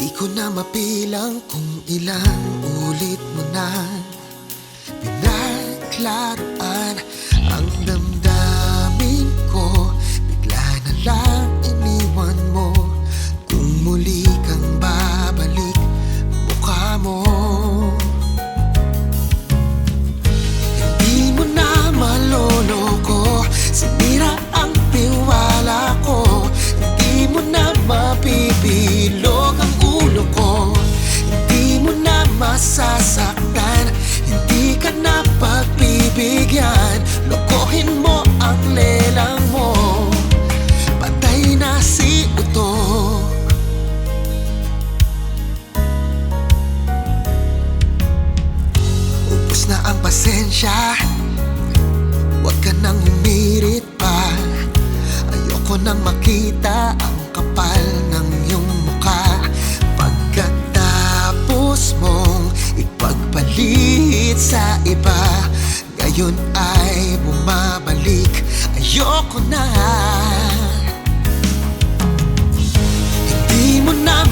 Di ko na mapilang kung ilang ulit mo na pinaglaruan ang damdamin ko. Bigla na lang iniwan mo. Kung muli kang babalik, mukha mo hindi mo na maloloko. Sinira ang tiwala ko. Hindi mo na mapibilog ang ulo ko. Hindi mo na masasaktan. Hindi ka na pagbibigyan. Lokohin mo ang lelang mo. Patay na si utok. Ubus na ang pasensya. Huwag ka nang humirit pa. Ayoko nang makita ang kapal ng iyong mukha. Pagkatapos mong ipagpalit sa iba, ngayon ay bumabalik. Ayoko na. Hindi mo na